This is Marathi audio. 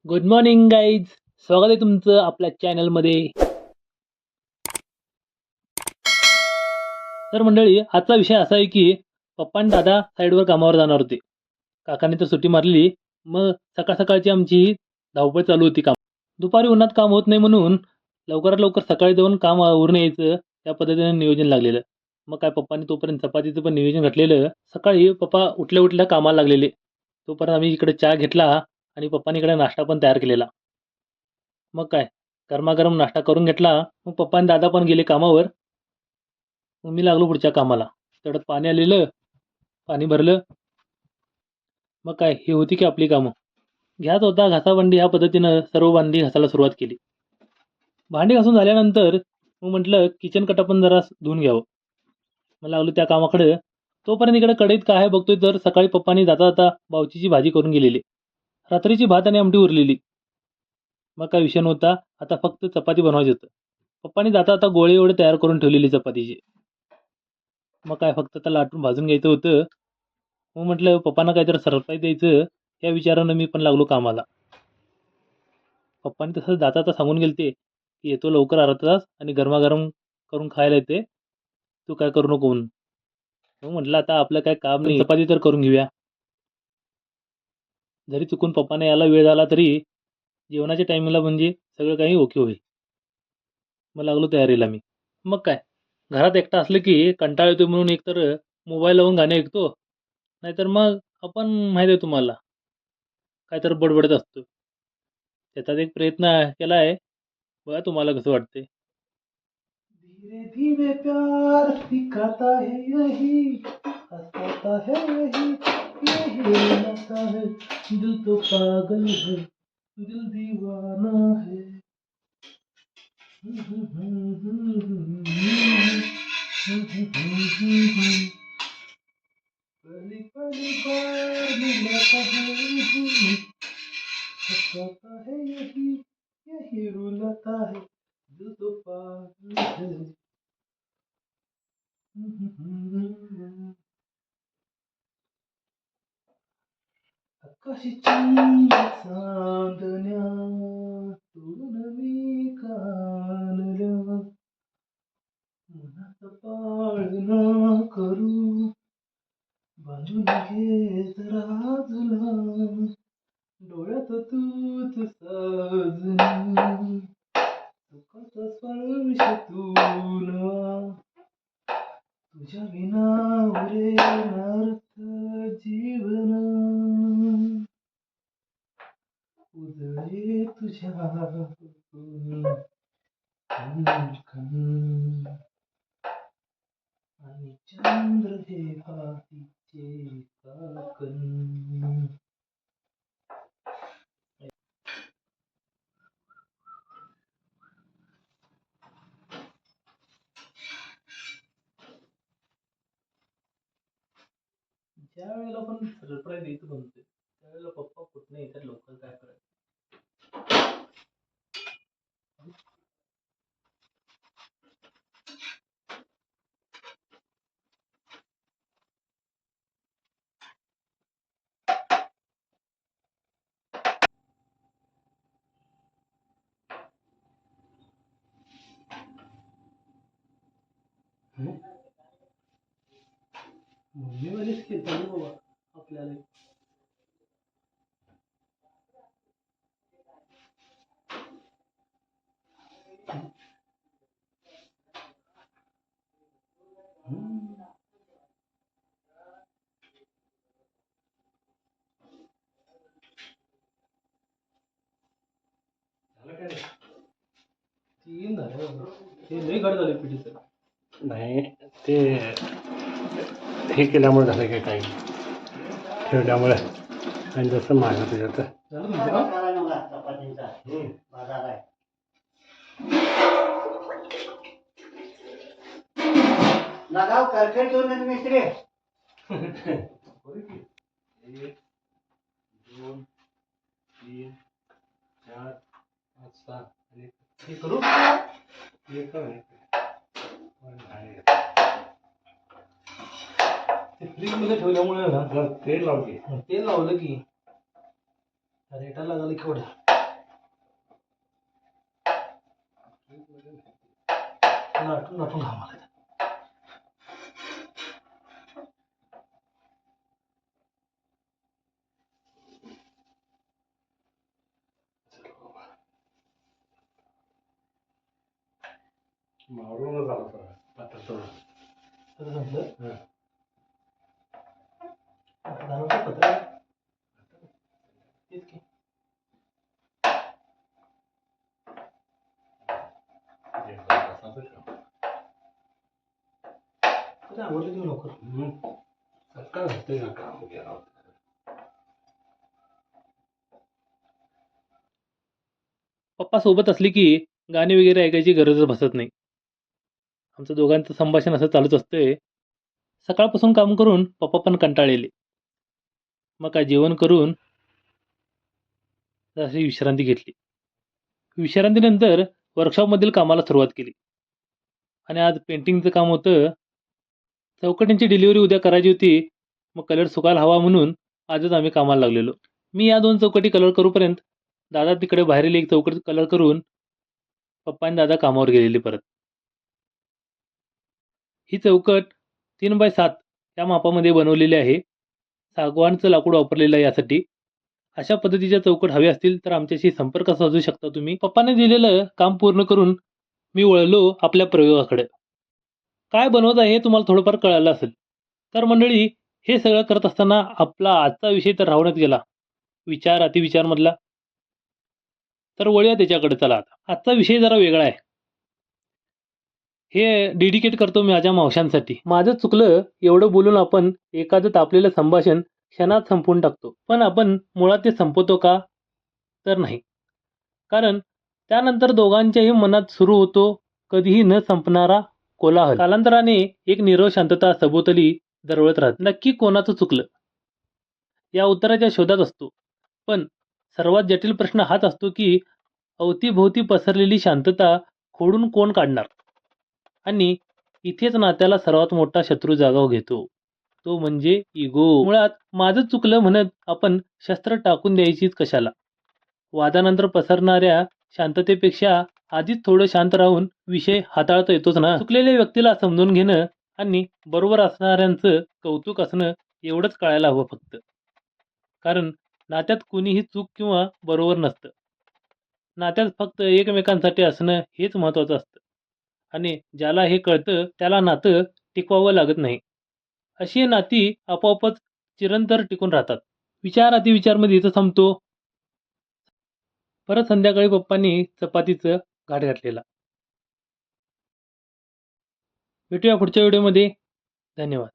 Good morning guys. स्वागत आहे तुमचं आपल्या चॅनलमध्ये. तर मंडळी, आजचा विषय असा आहे की पप्पा आणि दादा साईडवर कामावर जाणार होते. काकांनी तर सुट्टी मारली. मग सकाळ सकाळची आमची धावपळ चालू होती. काम दुपारी उन्हात काम होत नाही म्हणून लवकरात लवकर सकाळी जाऊन काम आवरून यायचं, त्या पद्धतीने नियोजन लागलेलं. मग काय, पप्पांनी तोपर्यंत चपातीचं पण नियोजन घातलेलं. सकाळी पप्पा उठल्या उठल्या कामाला लागलेले. तोपर्यंत आम्ही इकडे चहा घेतला आणि पप्पांनी इकडे नाश्ता पण तयार केलेला. मग काय, गरमागरम नाश्ता करून घेतला. मग पप्पा आणि दादा पण गेले कामावर. मग मी लागलो पुढच्या कामाला. तेवढ्यात पाणी आलेलं, पाणी भरलं. मग काय, ही होती की आपली कामं. घ्याच होता घासाभांडी, ह्या पद्धतीनं सर्व भांडी घासायला सुरुवात केली. भांडी घासून झाल्यानंतर मग म्हटलं किचन कटा पण जरा धुवून घ्यावं. मग लागलो त्या कामाकडे. तोपर्यंत इकडे कढईत काय आहे बघतोय, तर सकाळी पप्पांनी जाता जाता बावचीची भाजी करून गेलेली. रात्रीची भात आणि आमटी उरलेली. मग काय विषय नव्हता, आता फक्त चपाती बनवायची होतं. पप्पांनी जाता आता गोळे एवढे तयार करून ठेवलेली चपातीची. मग काय, फक्त आता लाटून भाजून घ्यायचं होतं. मग म्हटलं पप्पांना काहीतरी सरप्राईज द्यायचं, या विचारानं मी पण लागलो कामाला. पप्पांनी तसं जाता आता सांगून गेलते की येतो लवकर अर्धा तास आणि गरमागरम करून खायला येते, तू काय करू नको म्हणून. मग म्हटलं आता आपलं काय काम नाही, चपाती तर करून घेऊया. जरी चुकून पप्पाने यायला वेळ झाला तरी जेवणाच्या टायमिंगला म्हणजे सगळं काही ओके होईल. मग लागलो तयारीला मी. मग काय, घरात एकटा असलं की कंटाळा येतो म्हणून एकतर मोबाईल लावून गाणे ऐकतो, नाहीतर मग आपण माहिती आहे तुम्हाला काहीतरी बडबडत असतो. त्याचाच एक प्रयत्न केला आहे, बघा तुम्हाला कसं वाटते. धीरे धीरे प्यार सिखाता है यही, हंसाता है यही, यही रुलाता है, दिल तो पागल है, दिल दीवाना है. पहली पहली बार मिलाता है यही, हंसाता है यही, यही रुलाता है, दिल तो पागल है. आकाशी चांदण्या तोडून मी कानल्या, मनात पाळणा करू, बांधून घे जरा तुला, डोळ्यात तूच साजनी, सुखाचा स्पर्श तुला, तुझ्या विना उरेनार जीवन, उजळे तुझ्या आणि चंद्र हे हातीचे काकण. ज्या वेळेला पण सरप्राईज द्यायचं बनते, त्यावेळेला पप्पा कुठं नाही तर लोक काय करायचं. मम्मीवालीच खेळतात बाबा आपल्याला. तीन झाले, ते लई घड झाले पिढीचं. नाही, ते हे केल्यामुळे झालं की काही ठेवल्यामुळे, आणि जसं मागं तुझ्यात झालं तुमचं काम? लगाव करके दो मिस्त्री. होय की. 1 2 3 4 5 6 आणि हे करू. एक नाही. ते फ्रीज मध्ये ठेवल्यामुळे ना तेल लावली. तेल लावलं की रेटा लागलं केवढं. नाटून नाटून घाम आला. मारूनच आला सगळं आता थोडं. तसं म्हटलं हं. जाणवतं पत्र तेच की. जे तासाचं काम. तरी आवडलं की लवकर. काय होतंय का काम केलं. पप्पा सोबत असले की गाणी वगैरे ऐकायची गरजच भासत नाही. आमचं दोघांचं संभाषण असं चालूच असतंय. सकाळपासून काम करून पप्पा पण कंटाळलेले. मग काय जेवण करून जराशी विश्रांती घेतली. विश्रांतीनंतर वर्कशॉपमधील कामाला सुरुवात केली. आणि आज पेंटिंगचं काम होतं. चौकटींची डिलिव्हरी उद्या करायची होती. मग कलर सुकायला हवा म्हणून आजच आम्ही कामाला लागलेलो. मी या 2 चौकटी कलर करूपर्यंत दादा तिकडे बाहेरील एक चौकट कलर करून पप्पा आणि दादा कामावर गेलेले परत. ही चौकट 3x7 या मापामध्ये बनवलेली आहे. सागवानचं लाकूड वापरलेलं आहे यासाठी. अशा पद्धतीच्या चौकट हव्या असतील तर आमच्याशी संपर्क साधू शकता तुम्ही. पप्पाने दिलेलं काम पूर्ण करून मी वळलो आपल्या प्रयोगाकडे. काय बनवत आहे हे तुम्हाला थोडंफार कळालं असेल. तर मंडळी, हे सगळं करत असताना आपला आजचा विषय तर राहूनच गेला. विचार अतिविचारमधला. तर वळूया त्याच्याकडे चला आता. आजचा विषय जरा वेगळा आहे. हे डेडिकेट करतो मी माझ्या मावशांसाठी. माझं चुकलं एवढं बोलून आपण एखादं तापलेलं संभाषण क्षणात संपवून टाकतो. पण आपण मुळात ते संपवतो का? तर नाही. कारण त्यानंतर दोघांच्याही मनात सुरू होतो कधीही न संपणारा कोलाहल. कालांतराने एक नीरव शांतता सभोवताली दरवळत राहते. नक्की कोणाचं चुकलं? या उत्तराच्या शोधात असतो. पण सर्वात जटिल प्रश्न हाच असतो की अवतीभोवती पसरलेली शांतता खोडून कोण काढणार? आणि इथेच नात्याला सर्वात मोठा शत्रू जागा घेतो. तो म्हणजे इगो. मुळात माझं चुकलं म्हणत आपण शस्त्र टाकून द्यायचीच कशाला? वादानंतर पसरणाऱ्या शांततेपेक्षा आधीच थोडं शांत राहून विषय हाताळता येतोच ना. चुकलेल्या व्यक्तीला समजून घेणं आणि बरोबर असणाऱ्यांचं कौतुक असणं एवढंच कळायला हवं फक्त. कारण नात्यात कुणीही चूक किंवा बरोबर नसतं. नात्यात फक्त एकमेकांसाठी असणं हेच महत्त्वाचं असतं. आणि ज्याला हे कळतं त्याला नातं टिकवावं लागत नाही. अशी नाती आपोआपच चिरंतर टिकून राहतात. विचार अतिविचारमध्ये इथं थांबतो. परत संध्याकाळी पप्पांनी चपातीचं घाट घातलेला. भेटूया पुढच्या व्हिडिओमध्ये. धन्यवाद.